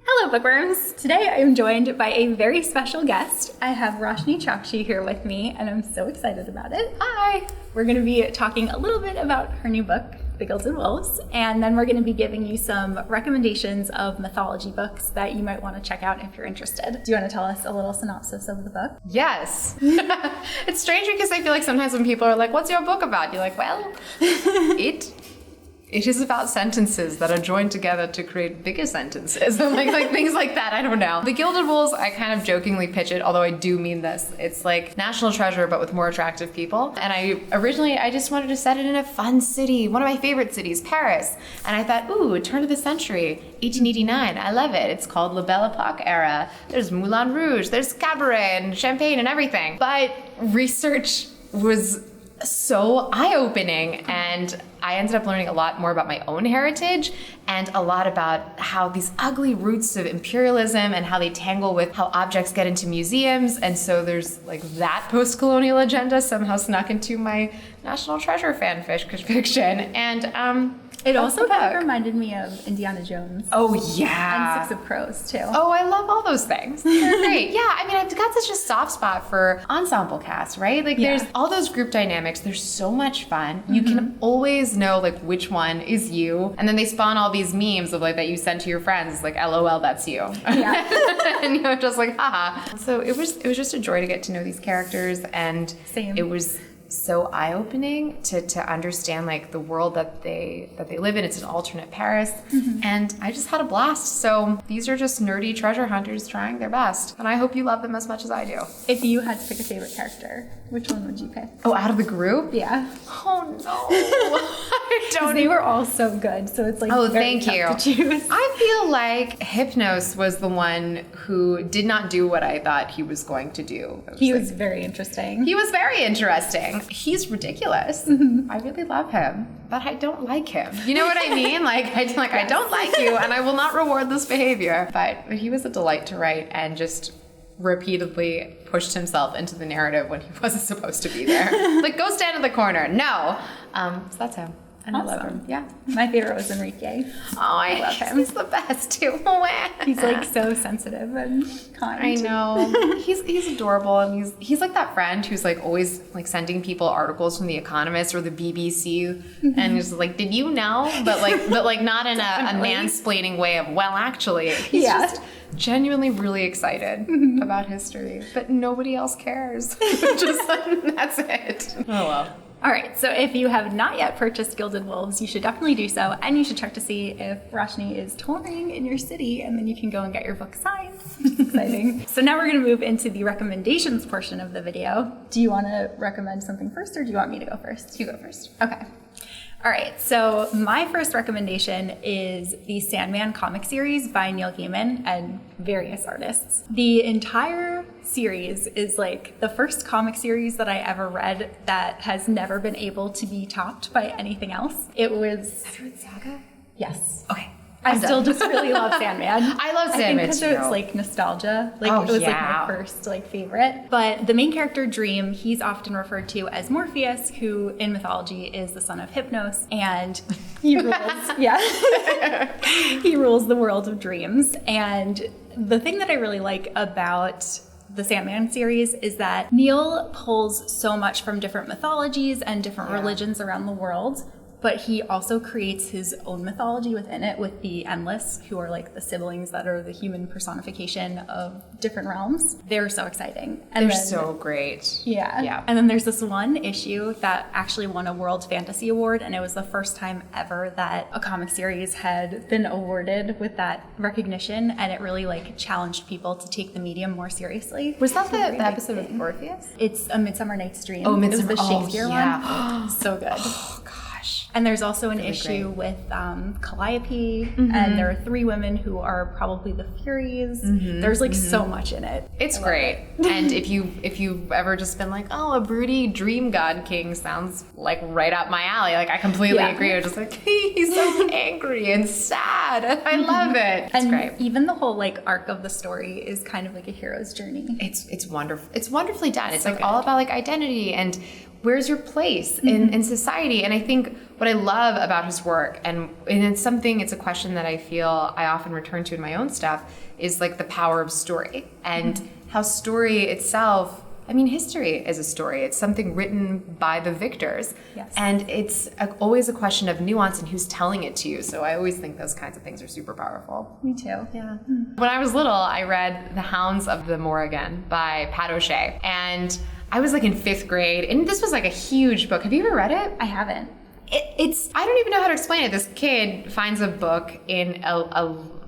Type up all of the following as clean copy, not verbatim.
Hello, bookworms! Today I am joined by a very special guest. I have Roshani Chokshi here with me, and I'm so excited about it. Hi! We're going to be talking a little bit about her new book, The Gilded Wolves, and then we're going to be giving you some recommendations of mythology books that you might want to check out if you're interested. Do you want to tell us a little synopsis of the book? Yes. It's strange because I feel like sometimes when people are like, what's your book about? You're like, well, it is about sentences that are joined together to create bigger sentences. like things like that. I don't know. The Gilded Wolves, I kind of jokingly pitch it, although I do mean this. It's like National Treasure, but with more attractive people. And I just wanted to set it in a fun city, one of my favorite cities, Paris. And I thought, ooh, turn of the century, 1889. I love it. It's called La Belle Epoque era. There's Moulin Rouge, there's cabaret and champagne and everything. But research was so eye-opening, and I ended up learning a lot more about my own heritage and a lot about how these ugly roots of imperialism and how they tangle with how objects get into museums. And so there's like that post-colonial agenda somehow snuck into my National Treasure fiction. And It also kind of reminded me of Indiana Jones. Oh, yeah. And Six of Crows, too. Oh, I love all those things. They're great. Yeah, I mean, I've got such a soft spot for ensemble cast, right? Like, there's all those group dynamics. They're so much fun. You can always know, like, which one is you. And then they spawn all these memes of, like, that you send to your friends. It's like, LOL, that's you. Yeah. And you're just like, haha. So it was just a joy to get to know these characters. And Same. It was so eye-opening to understand like the world that they live in. It's an alternate Paris, and I just had a blast. So these are just nerdy treasure hunters trying their best, and I hope you love them as much as I do. If you had to pick a favorite character, which one would you pick? Oh, out of the group? Yeah. Oh no, I don't. They were all so good, so it's like thank tough you. to choose. I feel like Hypnos was the one who did not do what I thought he was going to do. He was very interesting. He was very interesting. He's ridiculous. I really love him, but I don't like him. You know what I mean? I don't like you, and I will not reward this behavior. But he was a delight to write, and just repeatedly pushed himself into the narrative when he wasn't supposed to be there. Like, go stand in the corner. No. So that's him. And Awesome. I love him. Yeah. My favorite was Enrique. Oh, I love him. He's the best too. He's like so sensitive and kind. I know. He's adorable, and he's like that friend who's like always like sending people articles from The Economist or the BBC, and he's like, "Did you know?" But not in a mansplaining way of, well, actually. He's just genuinely really excited about history, but nobody else cares. Just that's it. Oh well. All right, so if you have not yet purchased Gilded Wolves, you should definitely do so, and you should check to see if Roshani is touring in your city, and then you can go and get your book signed. It's exciting. So now we're going to move into the recommendations portion of the video. Do you want to recommend something first, or do you want me to go first? You go first. Okay. All right, so my first recommendation is the Sandman comic series by Neil Gaiman and various artists. The entire series is like the first comic series that I ever read that has never been able to be topped by anything else. It was... Have you read Saga? Yes. Okay. I still just really love Sandman. I love Sandman because too. it's like nostalgia. Like it was like my first like favorite. But the main character Dream, he's often referred to as Morpheus, who in mythology is the son of Hypnos, and he rules he rules the world of dreams. And the thing that I really like about the Sandman series is that Neil pulls so much from different mythologies and different religions around the world, but he also creates his own mythology within it with the Endless, who are like the siblings that are the human personification of different realms. They're so exciting. And they're so great. Yeah. And then there's this one issue that actually won a World Fantasy Award, and it was the first time ever that a comic series had been awarded with that recognition, and it really like challenged people to take the medium more seriously. Was that the episode of Orpheus? It's A Midsummer Night's Dream. Oh, Midsummer. It was the Shakespeare one. So good. Oh, gosh. And there's also an issue with Calliope, and there are 3 women who are probably the Furies. There's like so much in it. It's great. And if you've ever just been like, oh, a broody dream god king sounds like right up my alley. Like I completely agree. I'm just like, he's so angry and sad. I love it. It's great. Even the whole like arc of the story is kind of like a hero's journey. It's wonderful. It's wonderfully done. It's so like all about like identity and where's your place in society? And I think what I love about his work, and it's a question that I feel I often return to in my own stuff, is like the power of story and how story itself, I mean, history is a story. It's something written by the victors. Yes. And it's always a question of nuance and who's telling it to you. So I always think those kinds of things are super powerful. Me too. Yeah. When I was little, I read The Hounds of the Moor Again by Pat O'Shea. And I was like in 5th grade, and this was like a huge book. Have you ever read it? I haven't. I don't even know how to explain it. This kid finds a book in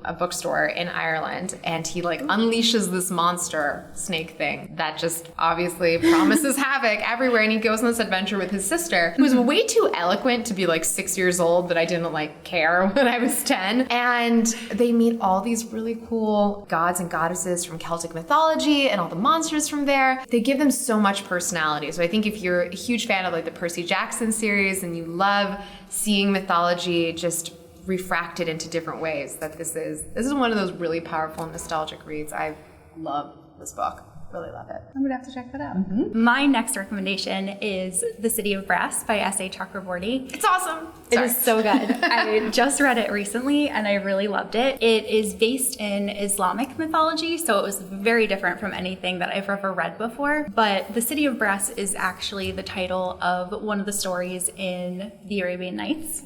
a bookstore in Ireland, and he like unleashes this monster snake thing that just obviously promises havoc everywhere. And he goes on this adventure with his sister, who was way too eloquent to be like 6 years old, but I didn't like care when I was 10. And they meet all these really cool gods and goddesses from Celtic mythology and all the monsters from there. They give them so much personality. So I think if you're a huge fan of like the Percy Jackson series and you love seeing mythology just refracted into different ways, that this is one of those really powerful nostalgic reads. I love this book. Really love it. I'm gonna have to check that out. My next recommendation is The City of Ras by S.A. Chakraborty. It's awesome. It is so good. I just read it recently and I really loved it. It is based in Islamic mythology, so it was very different from anything that I've ever read before. But The City of Ras is actually the title of one of the stories in the Arabian Nights.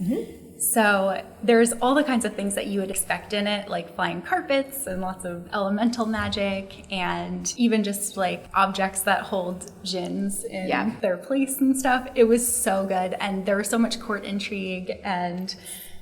So there's all the kinds of things that you would expect in it, like flying carpets and lots of elemental magic, and even just like objects that hold jinns in their place and stuff. It was so good, and there was so much court intrigue and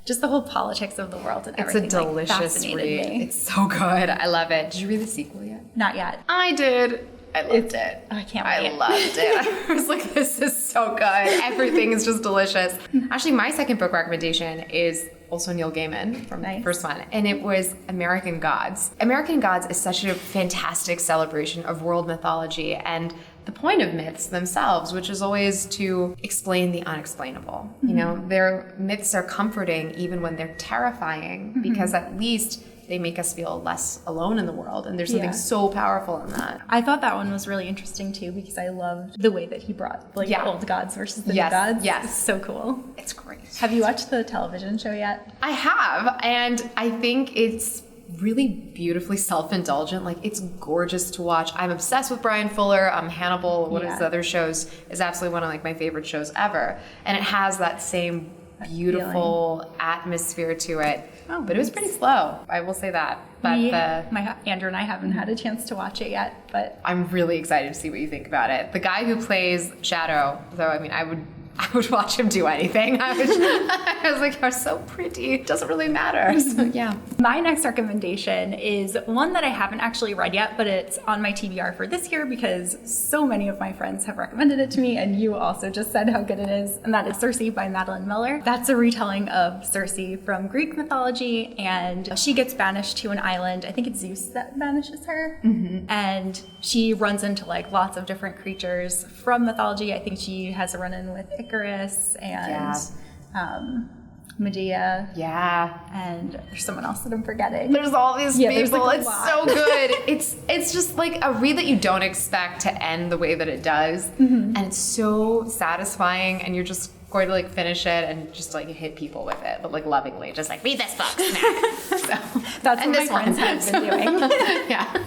just the whole politics of the world and everything. It's a delicious read. Me. It's so good. I love it. Did you read the sequel yet? Not yet. I did. I loved it. I can't wait. I loved it. I was like, this is so good. Everything is just delicious. Actually, my second book recommendation is also Neil Gaiman from the first one, and it was American Gods. American Gods is such a fantastic celebration of world mythology and the point of myths themselves, which is always to explain the unexplainable. You know, their myths are comforting even when they're terrifying, because at least they make us feel less alone in the world, and there's something so powerful in that. I thought that one was really interesting too, because I loved the way that he brought like the old gods versus the new gods. Yes. It's so cool. It's great. Have you watched the television show yet? I have, and I think it's really beautifully self-indulgent. Like, it's gorgeous to watch. I'm obsessed with Brian Fuller. Hannibal, one of his other shows, is absolutely one of like my favorite shows ever, and it has that same beautiful atmosphere to it. But it was pretty slow, I will say that. But Andrew and I haven't had a chance to watch it yet, but I'm really excited to see what you think about it. The guy who plays Shadow, though, I mean, I would watch him do anything. I was like, you're so pretty. It doesn't really matter. So, yeah. My next recommendation is one that I haven't actually read yet, but it's on my TBR for this year because so many of my friends have recommended it to me, and you also just said how good it is, and that is Cersei by Madeline Miller. That's a retelling of Cersei from Greek mythology, and she gets banished to an island. I think it's Zeus that banishes her, and she runs into like lots of different creatures from mythology. I think she has a run-in with Icarus and Medea. Yeah. And there's someone else that I'm forgetting. There's all these people. Like it's so good. It's just like a read that you don't expect to end the way that it does. And it's so satisfying, and you're just going to like finish it and just like hit people with it, but like lovingly, just like read this book. So that's what my friends have been doing. Yeah.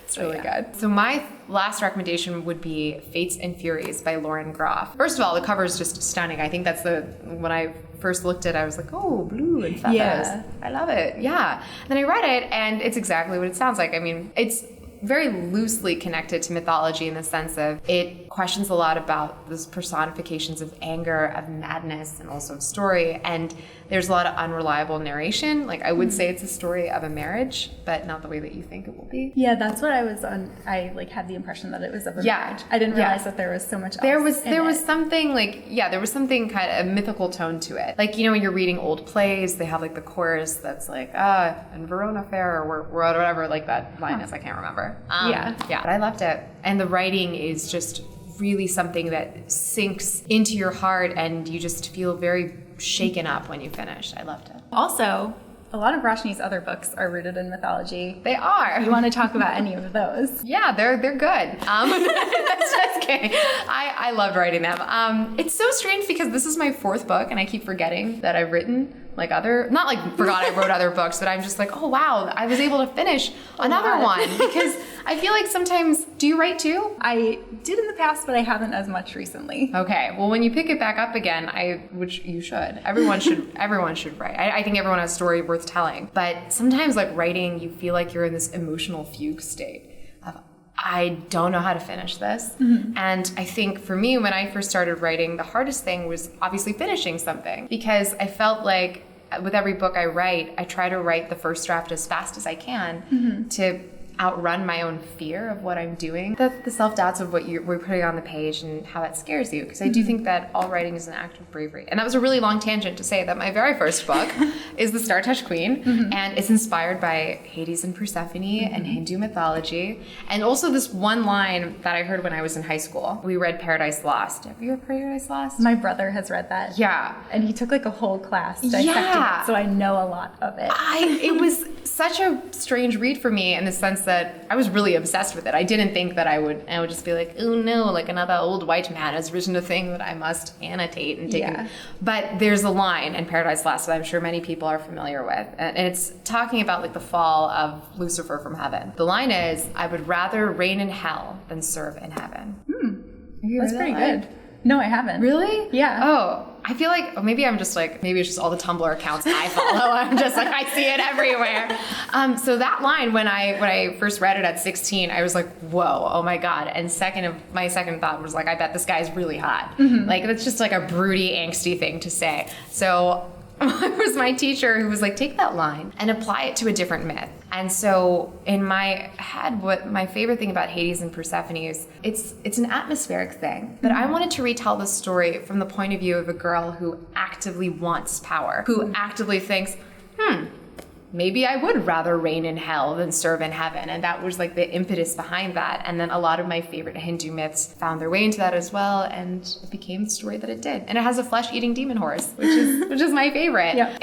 It's really good. So my last recommendation would be Fates and Furies by Lauren Groff. First of all, the cover is just stunning. I think that's when I first looked at it, I was like, oh, blue and feathers. Yeah. I love it. Yeah. And then I read it, and it's exactly what it sounds like. I mean, it's very loosely connected to mythology in the sense of it questions a lot about those personifications of anger, of madness, and also of story. And there's a lot of unreliable narration. Like, I would say it's a story of a marriage, but not the way that you think it will be. Yeah, that's what I was on. I like had the impression that it was of a marriage. I didn't realize that there was so much else. There was something like, there was something kind of a mythical tone to it. Like, you know, when you're reading old plays, they have like the chorus that's like, and Verona Fair, or whatever, like that line is, I can't remember. But I loved it. And the writing is just really something that sinks into your heart, and you just feel very shaken up when you finish. I loved it. Also, a lot of Roshani's other books are rooted in mythology. They are. You want to talk about any of those? Yeah, they're good. That's just kidding. I loved writing them. It's so strange because this is my 4th book and I keep forgetting that I've written not like forgot I wrote other books, but I'm just like, oh wow, I was able to finish another one, because I feel like sometimes, do you write too? I did in the past, but I haven't as much recently. Okay, well when you pick it back up again, which you should, everyone should write. I think everyone has a story worth telling, but sometimes like writing, you feel like you're in this emotional fugue state of, I don't know how to finish this. Mm-hmm. And I think for me, when I first started writing, the hardest thing was obviously finishing something, because I felt like with every book I write, I try to write the first draft as fast as I can to outrun my own fear of what I'm doing. The self-doubts of what we're putting on the page and how that scares you. Because I do think that all writing is an act of bravery. And that was a really long tangent to say that my very first book is The Star-Touched Queen. And it's inspired by Hades and Persephone and Hindu mythology. And also this one line that I heard when I was in high school. We read Paradise Lost. Have you read Paradise Lost? My brother has read that. Yeah. And he took like a whole class dissecting it, so I know a lot of it. It was such a strange read for me in the sense that I was really obsessed with it. I didn't think that I would just be like, oh no, like another old white man has written a thing that I must annotate and take. Yeah. But there's a line in Paradise Lost that I'm sure many people are familiar with. And it's talking about like the fall of Lucifer from heaven. The line is, I would rather reign in hell than serve in heaven. That's pretty good. No, I haven't. Really? Yeah. Oh, I feel like maybe it's just all the Tumblr accounts I follow. I'm just like, I see it everywhere. So that line, when I first read it at 16, I was like, whoa, oh my God. And my second thought was like, I bet this guy's really hot. Like, that's just like a broody, angsty thing to say. So it was my teacher who was like, take that line and apply it to a different myth. And so in my head, what my favorite thing about Hades and Persephone is it's an atmospheric thing. But I wanted to retell the story from the point of view of a girl who actively wants power, who actively thinks, maybe I would rather reign in hell than serve in heaven. And that was like the impetus behind that. And then a lot of my favorite Hindu myths found their way into that as well. And it became the story that it did. And it has a flesh-eating demon horse, which is my favorite. Yep.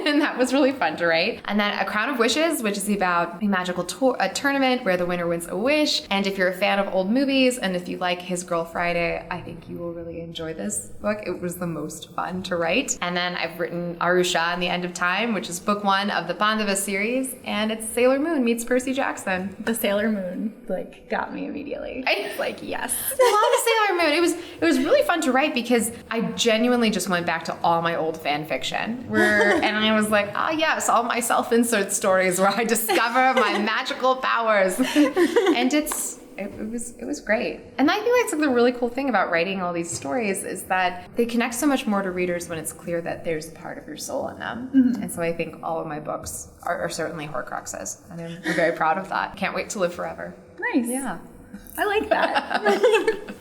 And that was really fun to write. And then A Crown of Wishes, which is about a magical tournament where the winner wins a wish. And if you're a fan of old movies, and if you like His Girl Friday, I think you will really enjoy this book. It was the most fun to write. And then I've written Arusha and the End of Time, which is book 1 of the Pandava series, and it's Sailor Moon meets Percy Jackson. The Sailor Moon got me immediately. It's like, yes. I love Sailor Moon. It was really fun to write because I genuinely just went back to all my old fan fiction and I was like, yes, all my self-insert stories where I discover my magical powers. And it was great. And I think that's like the really cool thing about writing all these stories is that they connect so much more to readers when it's clear that there's part of your soul in them. And so I think all of my books are certainly Horcruxes. And I'm very proud of that. Can't wait to live forever. Nice. Yeah. I like that.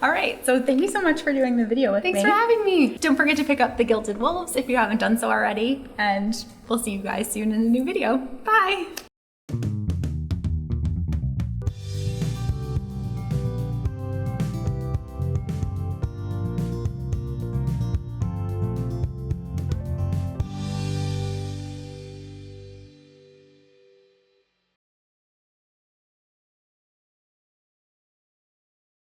All right. So thank you so much for doing the video with me. Thanks for having me. Don't forget to pick up The Gilded Wolves if you haven't done so already. And we'll see you guys soon in a new video. Bye.